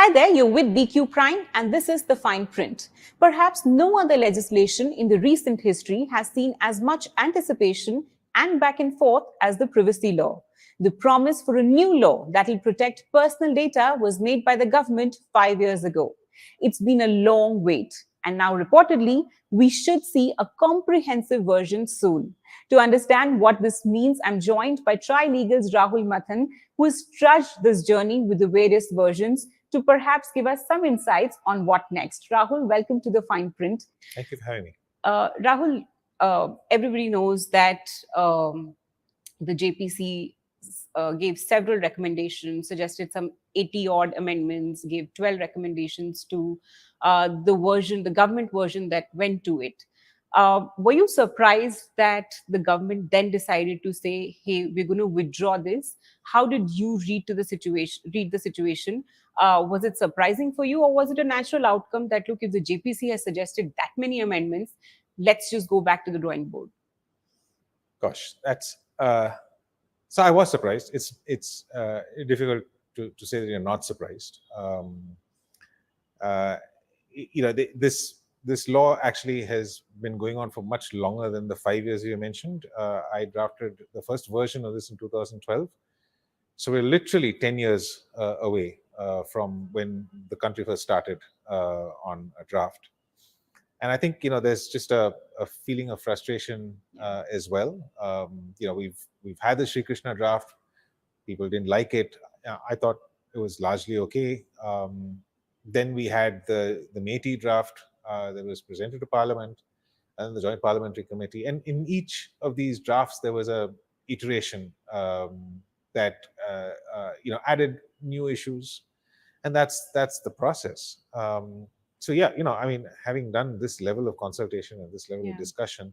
Hi there, you're with BQ Prime, and this is the Fine Print. Perhaps no other legislation in the recent history has seen as much anticipation and back and forth as the privacy law. The promise for a new law that will protect personal data was made by the government 5 years ago. It's been a long wait, and now reportedly, we should see a comprehensive version soon. To understand what this means, I'm joined by Trilegal's Rahul Matthan, who has trudged this journey with the various versions to perhaps give us some insights on what next. Rahul, welcome to the Fine Print. Thank you for having me. Rahul, everybody knows that the JPC gave several recommendations, suggested some 80 odd amendments, gave 12 recommendations to the government version that went to it. Were you surprised that the government then decided to say, "Hey, we're going to withdraw this"? How did you read the situation? Was it surprising for you, or was it a natural outcome that, look, if the JPC has suggested that many amendments, let's just go back to the drawing board? Gosh, that's so I was surprised. It's difficult to say that you're not surprised. This law actually has been going on for much longer than the 5 years you mentioned. I drafted the first version of this in 2012. So we're literally 10 years away from when the country first started on a draft. And I think there's just a feeling of frustration as well. We've had the Sri Krishna draft. People didn't like it. I thought it was largely okay. Then we had the Meti draft that was presented to Parliament and the Joint Parliamentary Committee. And in each of these drafts, there was a iteration that added new issues, and that's the process. So yeah, having done this level of consultation and this level of discussion,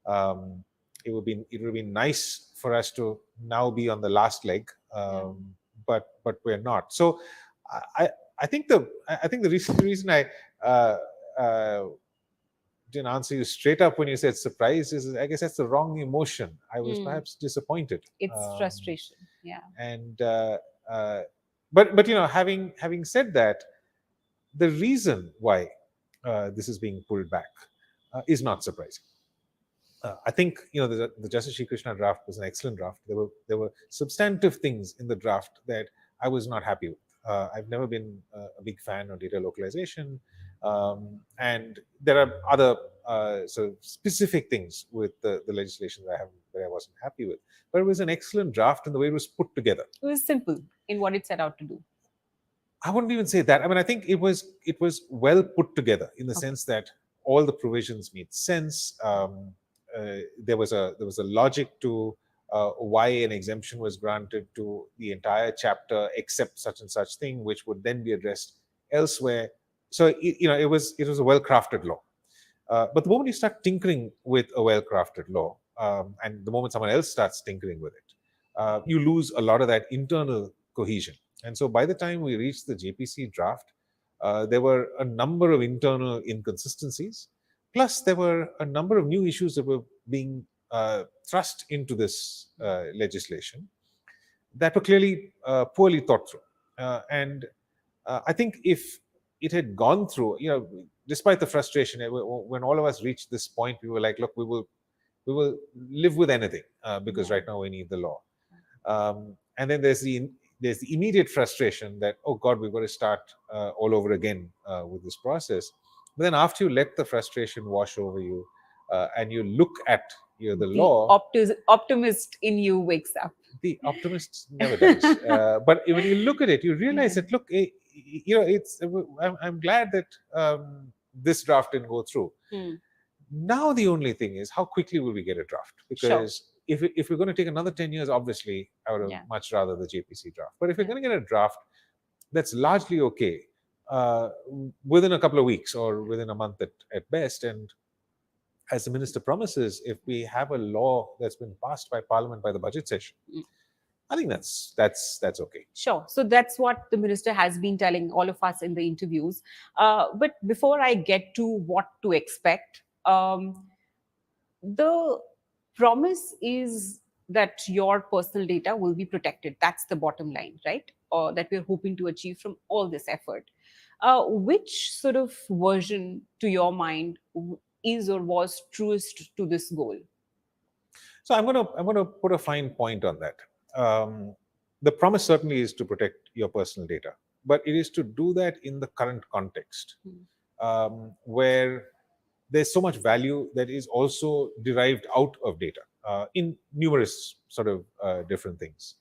it would be nice for us to now be on the last leg, but we're not. So I think the reason I didn't answer you straight up when you said surprise is, I guess that's the wrong emotion. I was perhaps disappointed. It's frustration, yeah. And but having said that, the reason why this is being pulled back is not surprising. I think the Justice Sri Krishna draft was an excellent draft. There were substantive things in the draft that I was not happy with. I've never been a big fan of data localization, and there are other sort of specific things with the legislation that I wasn't happy with. But it was an excellent draft in the way it was put together. It was simple in what it set out to do. I wouldn't even say that. I mean, I think it was well put together in the sense that all the provisions made sense. There was a logic to why an exemption was granted to the entire chapter except such and such thing, which would then be addressed elsewhere. So it was a well-crafted law. But the moment you start tinkering with a well-crafted law, and the moment someone else starts tinkering with it, you lose a lot of that internal cohesion. And so by the time we reached the JPC draft, there were a number of internal inconsistencies. Plus, there were a number of new issues that were being thrust into this legislation that were clearly poorly thought through. And I think if it had gone through, despite the frustration, when all of us reached this point, we were like, look, we will live with anything because right now we need the law. And then there's the immediate frustration that, oh God, we've got to start all over again with this process. But then after you let the frustration wash over you and you look at the law, optimist in you wakes up. The optimist never does. But when you look at it, you realize that, look, I'm glad that this draft didn't go through. Now the only thing is, how quickly will we get a draft? Because if we're going to take another 10 years, obviously, I would have much rather the JPC draft. But if we're going to get a draft that's largely okay within a couple of weeks or within a month at best, and as the minister promises, if we have a law that's been passed by Parliament by the budget session, I think that's okay. Sure. So that's what the minister has been telling all of us in the interviews. But before I get to what to expect, the promise is that your personal data will be protected. That's the bottom line, right? Or that we're hoping to achieve from all this effort. Which sort of version, to your mind, is or was truest to this goal? So I'm gonna put a fine point on that. The promise certainly is to protect your personal data, but it is to do that in the current context, where there's so much value that is also derived out of data in numerous sort of different things.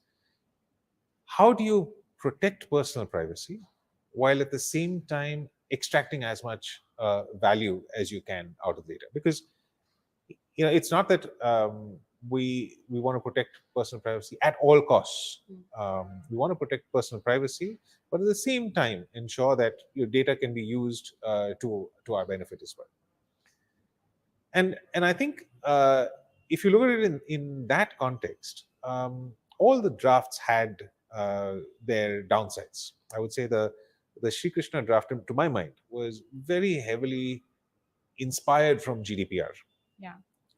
How do you protect personal privacy while at the same time extracting as much value as you can out of data? Because it's not that we want to protect personal privacy at all costs. We want to protect personal privacy, but at the same time ensure that your data can be used to our benefit as well. And I think if you look at it in that context, all the drafts had their downsides. I would say the Sri Krishna draft, to my mind, was very heavily inspired from GDPR. Yeah.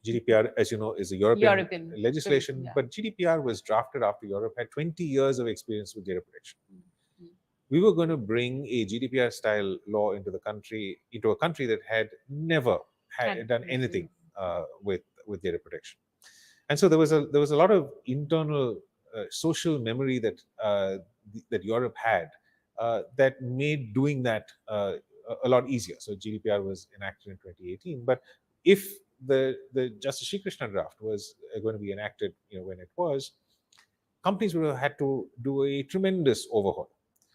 GDPR, as you know, is a European legislation, yeah. but GDPR was drafted after Europe had 20 years of experience with data protection. We were going to bring a GDPR style law into a country that had never done anything with data protection. And so there was a lot of internal social memory that that Europe had that made doing that a lot easier. So GDPR was enacted in 2018, but if the Justice Sri Krishna draft was going to be enacted, when it was, companies would have had to do a tremendous overhaul.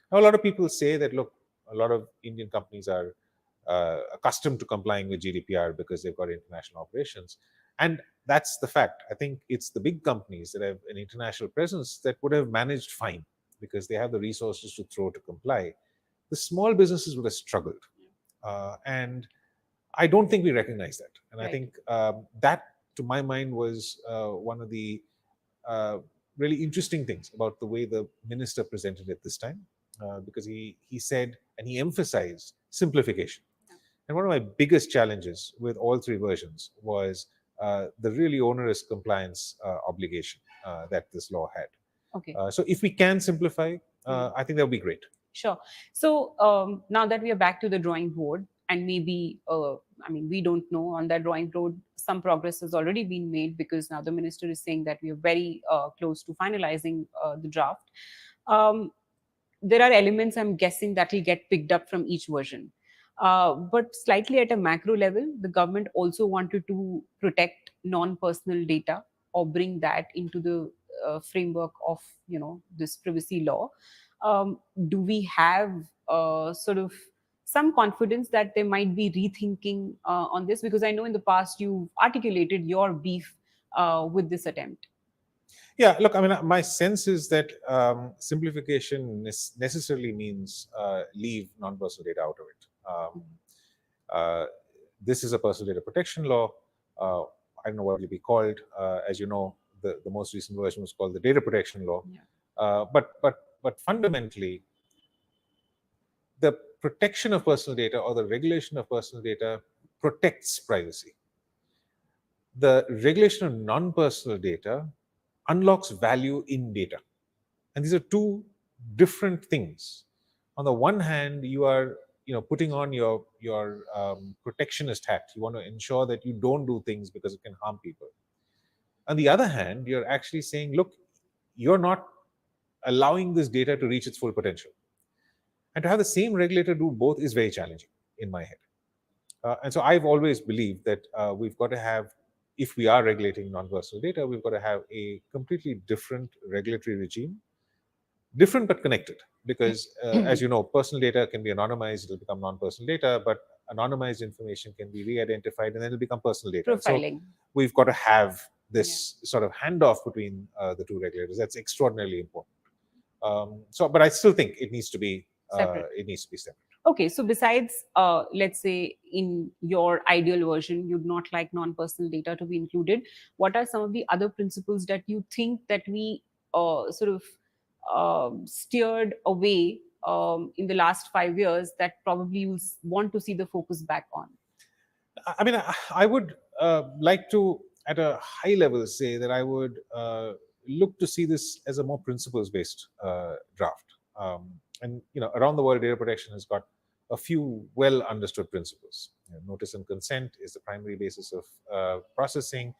Now, a lot of people say that, look, a lot of Indian companies are accustomed to complying with GDPR because they've got international operations. And that's the fact. I think it's the big companies that have an international presence that would have managed fine because they have the resources to throw to comply. The small businesses would have struggled. And I don't think we recognize that. And I think that, to my mind, was one of the really interesting things about the way the minister presented it this time, because he said and he emphasized simplification. And one of my biggest challenges with all three versions was the really onerous compliance obligation that this law had. Okay. So if we can simplify, I think that would be great. Sure. So now that we are back to the drawing board, and maybe, we don't know, on that drawing board, some progress has already been made because now the minister is saying that we are very close to finalizing the draft. There are elements, I'm guessing, that will get picked up from each version. But slightly at a macro level, the government also wanted to protect non-personal data or bring that into the framework of this privacy law. Do we have sort of some confidence that they might be rethinking on this? Because I know in the past you've articulated your beef with this attempt. Yeah, look, my sense is that simplification necessarily means leave non-personal data out of it. This is a personal data protection law. I don't know what it will be called. As you know, the most recent version was called the data protection law. Yeah. But fundamentally, the protection of personal data or the regulation of personal data protects privacy. The regulation of non-personal data unlocks value in data. And these are two different things. On the one hand, you are putting on your protectionist hat. You want to ensure that you don't do things because it can harm people. On the other hand, you're actually saying, look, you're not allowing this data to reach its full potential. And to have the same regulator do both is very challenging in my head. And so I've always believed that we've got to have, if we are regulating non-personal data, we've got to have a completely different regulatory regime, different but connected. Because as you know, personal data can be anonymized, it'll become non-personal data, but anonymized information can be re-identified and then it'll become personal data. Profiling. So we've got to have this sort of handoff between the two regulators. That's extraordinarily important. But I still think it needs to be separate. Okay, so besides, let's say, in your ideal version, you'd not like non-personal data to be included. What are some of the other principles that you think that we sort of steered away in the last 5 years that probably you want to see the focus back on? I would like to, at a high level, say that I would look to see this as a more principles-based draft. And around the world, data protection has got a few well understood principles. Notice and consent is the primary basis of processing.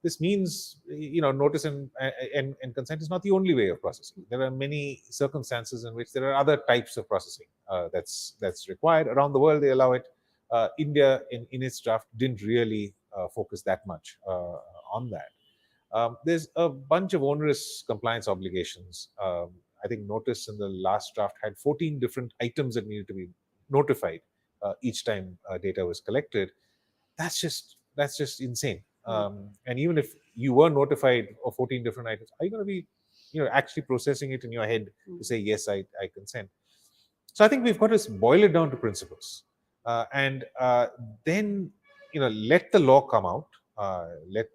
This means, notice and consent is not the only way of processing. There are many circumstances in which there are other types of processing that's required. Around the world, they allow it. India, in its draft, didn't really focus that much on that. There's a bunch of onerous compliance obligations. I think notice in the last draft had 14 different items that needed to be notified each time data was collected. That's just insane. And even if you were notified of 14 different items, are you going to be, actually processing it in your head to say yes, I consent? So I think we've got to boil it down to principles, and then let the law come out. Let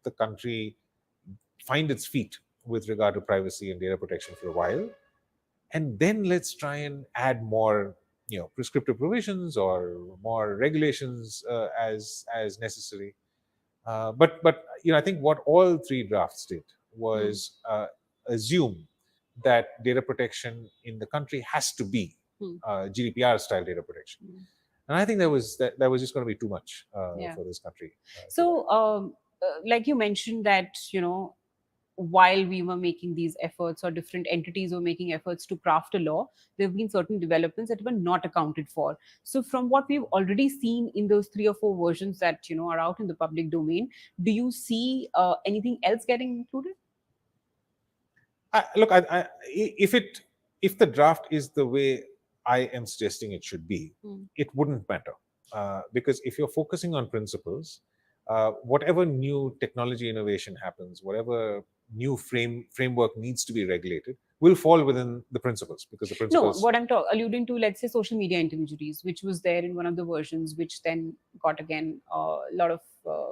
the country find its feet with regard to privacy and data protection for a while, and then let's try and add more prescriptive provisions or more regulations as necessary. But I think what all three drafts did was assume that data protection in the country has to be GDPR style data protection. And I think that was just going to be too much for this country. So, like you mentioned that, while we were making these efforts, or different entities were making efforts to craft a law, there have been certain developments that were not accounted for. So from what we've already seen in those 3 or 4 versions that are out in the public domain, do you see anything else getting included? Look, if the draft is the way I am suggesting it should be, it wouldn't matter, because if you're focusing on principles, whatever new technology innovation happens, whatever new framework needs to be regulated, will fall within the principles, because the principles. No, what I'm alluding to, let's say social media intermediaries, which was there in one of the versions, which then got again a lot of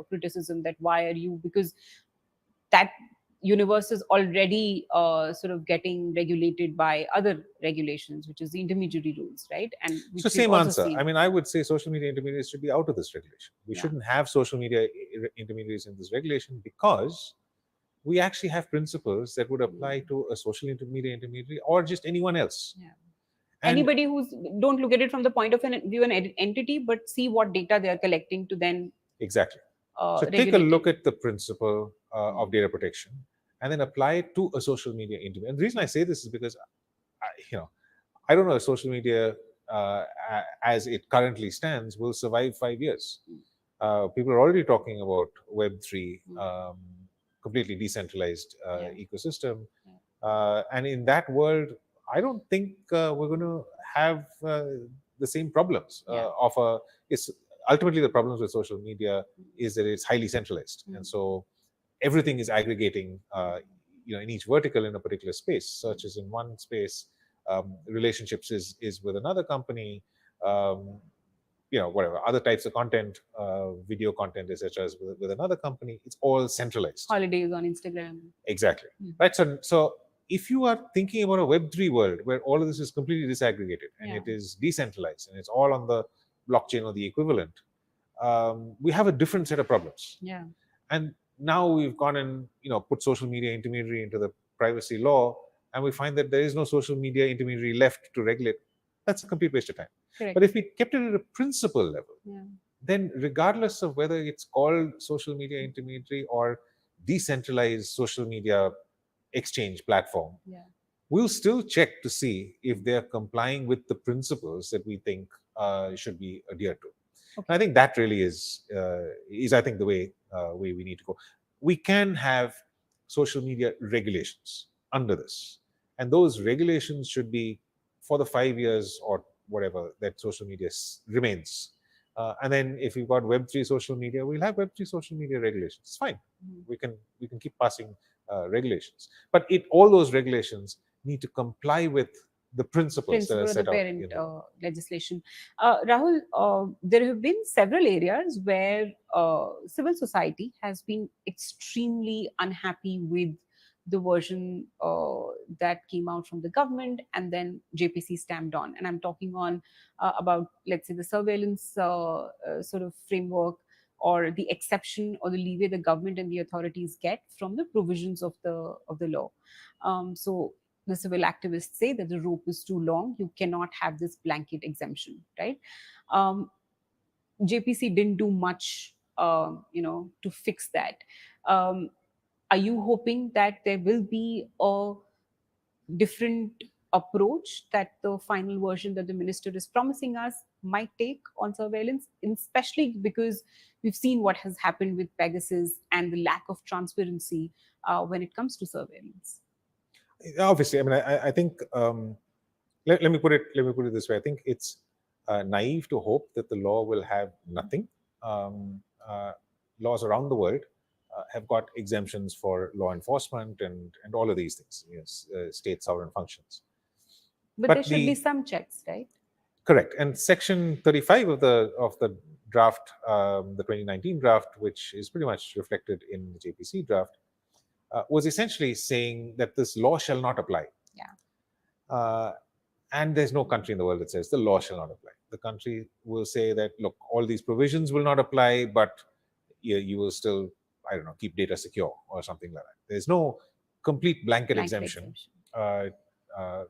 criticism that why are you, because that universe is already sort of getting regulated by other regulations, which is the intermediary rules, right? And so same answer. I mean, I would say social media intermediaries should be out of this regulation. We shouldn't have social media intermediaries in this regulation, because we actually have principles that would apply to a social intermediary or just anyone else. Anybody who's, don't look at it from the point of view an entity, but see what data they are collecting to then exactly. So take a look at the principle of data protection and then apply it to a social media intermediary. And the reason I say this is because I don't know if social media as it currently stands will survive 5 years. People are already talking about Web3, completely decentralized ecosystem. And in that world, I don't think we're going to have the same problems it's ultimately the problems with social media is that it's highly centralized. And so everything is aggregating, in each vertical in a particular space. Search is in one space, relationships is with another company, whatever other types of content, video content, etc., is with another company. It's all centralized. Holidays on Instagram. Exactly. Right. So if you are thinking about a Web3 world where all of this is completely disaggregated and it is decentralized and it's all on the blockchain or the equivalent, we have a different set of problems. And now we've gone and put social media intermediary into the privacy law, and we find that there is no social media intermediary left to regulate. That's a complete waste of time. Correct. But if we kept it at a principle level, then regardless of whether it's called social media intermediary or decentralized social media exchange platform, we'll still check to see if they're complying with the principles that we think should be adhered to. Okay. I think that really is I think the way we need to go. We can have social media regulations under this, and those regulations should be for the 5 years or whatever that social media remains. And then if you've got Web3 social media, we'll have Web3 social media regulations. It's fine. We can keep passing regulations, but all those regulations need to comply with the principles that are set out. Parent legislation. Rahul, there have been several areas where civil society has been extremely unhappy with the version that came out from the government and then JPC stamped on. And I'm talking on about, let's say, the surveillance sort of framework, or the exception or the leeway the government and the authorities get from the provisions of the law. So the civil activists say that the rope is too long. You cannot have this blanket exemption, right? Um, JPC didn't do much, to fix that. Um, are you hoping that there will be a different approach that the final version that the minister is promising us might take on surveillance, especially because we've seen what has happened with Pegasus and the lack of transparency when it comes to surveillance? Obviously, I mean, I think let me put it this way. I think it's naive to hope that the law will have nothing. Um, Laws around the world have got exemptions for law enforcement and all of these things. Yes, state sovereign functions. But there should be some checks, right? Correct. And Section 35 of the draft, the 2019 draft, which is pretty much reflected in the JPC draft, was essentially saying that this law shall not apply. Yeah. And there's no country in the world that says the law shall not apply. The country will say that, look, all these provisions will not apply, but you will still, I don't know, keep data secure or something like that. There's no complete blanket exemption.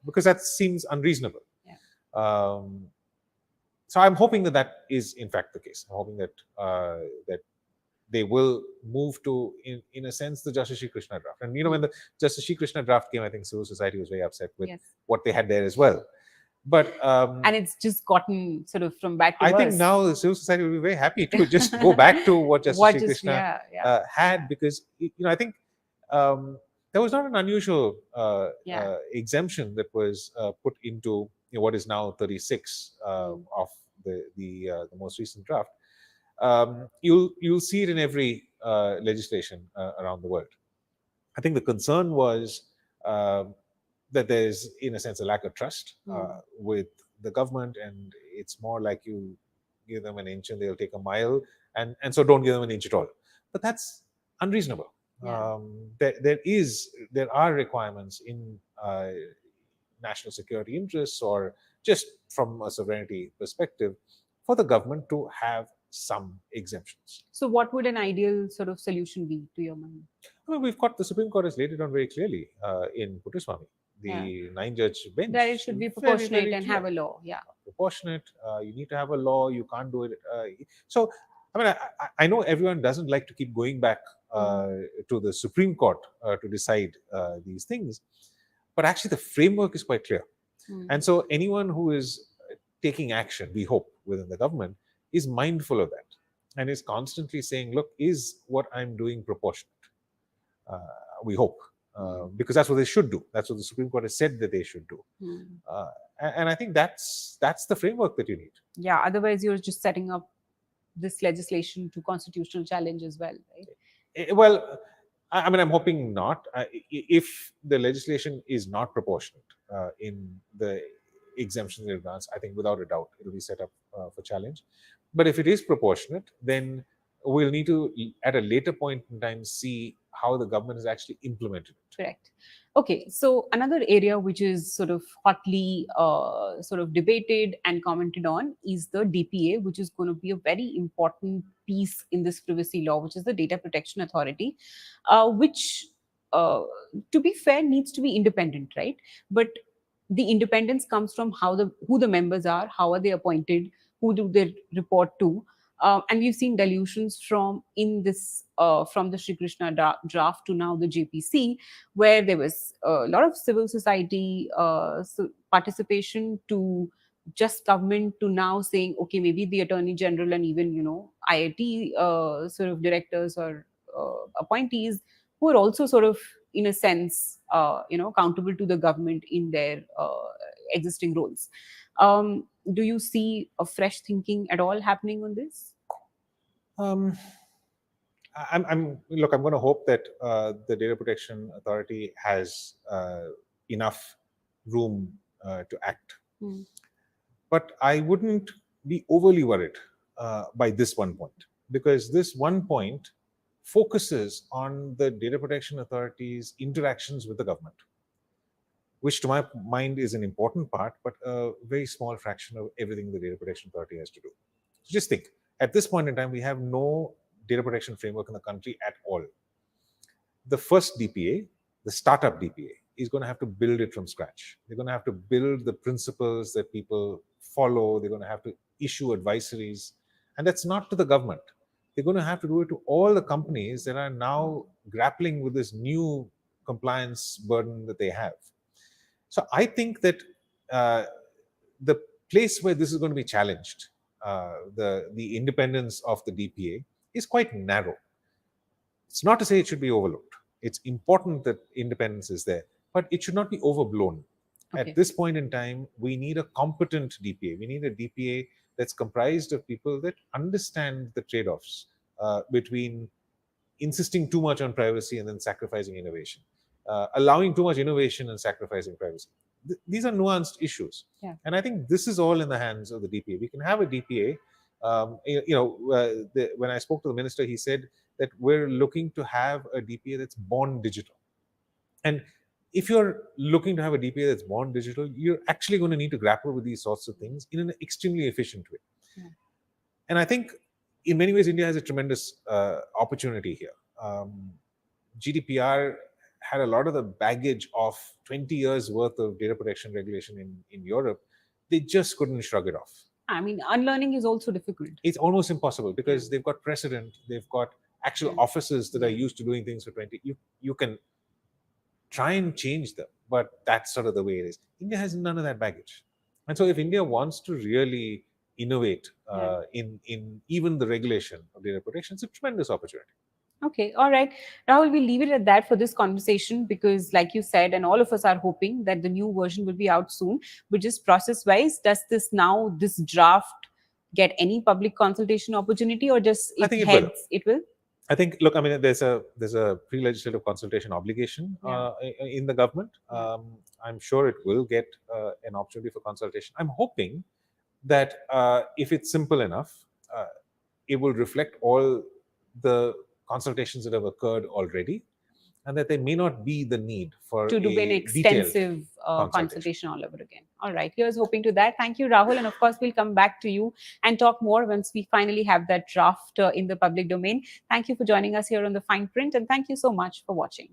Because that seems unreasonable. Yeah. So I'm hoping that is in fact the case. I'm hoping that that they will move to, in a sense, the Justice Shri Krishna draft. And when the Justice Shri Krishna draft came, I think civil society was very upset with what they had there as well. But and it's just gotten sort of from bad to worse. I think now the civil society will be very happy to just go back to what Justice Shri Krishna had, because I think there was not an unusual exemption that was put into what is now 36 of the most recent draft. You'll see it in every legislation around the world. I think the concern was that there's, in a sense, a lack of trust with the government, and it's more like you give them an inch and they'll take a mile, and so don't give them an inch at all. But that's unreasonable. Yeah. There are requirements in national security interests, or just from a sovereignty perspective, for the government to have some exemptions. So what would an ideal sort of solution be, to your mind? Well, we've got the Supreme Court has laid it down very clearly in Puttaswamy, the 9-judge bench. That it should be proportionate very and have a law. Yeah. Proportionate. You need to have a law. You can't do it. So, I mean, I know everyone doesn't like to keep going back to the Supreme Court to decide these things, but actually the framework is quite clear. And so anyone who is taking action, we hope, within the government, is mindful of that and is constantly saying, look, is what I'm doing proportionate? We hope, because that's what they should do. That's what the Supreme Court has said that they should do. And I think that's the framework that you need. Yeah, otherwise you're just setting up this legislation to constitutional challenge as well, right? Well, I mean, I'm hoping not. If the legislation is not proportionate in the exemptions in advance, I think without a doubt it'll be set up for challenge. But if it is proportionate, then we'll need to, at a later point in time, see how the government has actually implemented it. Correct. Okay, so another area which is sort of hotly sort of debated and commented on is the DPA, which is going to be a very important piece in this privacy law, which is the Data Protection Authority, which, to be fair, needs to be independent, right? But the independence comes from who the members are, how are they appointed, who do they report to. And we've seen dilutions from the Shri Krishna draft to now the JPC, where there was a lot of civil society participation, to just government, to now saying, okay, maybe the Attorney General and even, IIT sort of directors or appointees, who are also sort of, in a sense, accountable to the government in their existing roles. Do you see a fresh thinking at all happening on this? I'm going to hope that the Data Protection Authority has enough room to act. But I wouldn't be overly worried by this one point, because this one point focuses on the Data Protection Authority's interactions with the government, which to my mind is an important part, but a very small fraction of everything the Data Protection Authority has to do. So just think, at this point in time, we have no data protection framework in the country at all. The first DPA, the startup DPA, is going to have to build it from scratch. They're going to have to build the principles that people follow. They're going to have to issue advisories. And that's not to the government. They're going to have to do it to all the companies that are now grappling with this new compliance burden that they have. So I think that the place where this is going to be challenged, the independence of the DPA, is quite narrow. It's not to say it should be overlooked. It's important that independence is there, but it should not be overblown. Okay. At this point in time, we need a competent DPA. We need a DPA that's comprised of people that understand the trade-offs between insisting too much on privacy and then sacrificing innovation, allowing too much innovation and sacrificing privacy. These are nuanced issues. Yeah. And I think this is all in the hands of the DPA. We can have a DPA. When I spoke to the minister, he said that we're looking to have a DPA that's born digital. And if you're looking to have a DPA that's born digital, you're actually going to need to grapple with these sorts of things in an extremely efficient way. Yeah. And I think in many ways, India has a tremendous opportunity here. GDPR had a lot of the baggage of 20 years worth of data protection regulation in Europe. They just couldn't shrug it off. I mean, unlearning is also difficult. It's almost impossible because they've got precedent. They've got actual offices that are used to doing things for 20. You can try and change them, but that's sort of the way it is. India has none of that baggage. And so if India wants to really innovate in even the regulation of data protection, it's a tremendous opportunity. Okay, all right. Rahul, we'll leave it at that for this conversation because, like you said, and all of us are hoping that the new version will be out soon. But just process-wise, does this draft get any public consultation opportunity, or just I think it will. I think, look, I mean, there's a pre-legislative consultation obligation in the government. I'm sure it will get an opportunity for consultation. I'm hoping that if it's simple enough, it will reflect all the consultations that have occurred already, and that there may not be the need for to do an extensive consultation all over again. All right, here's hoping to that. Thank you, Rahul. And of course, we'll come back to you and talk more once we finally have that draft in the public domain. Thank you for joining us here on the Fine Print, and thank you so much for watching.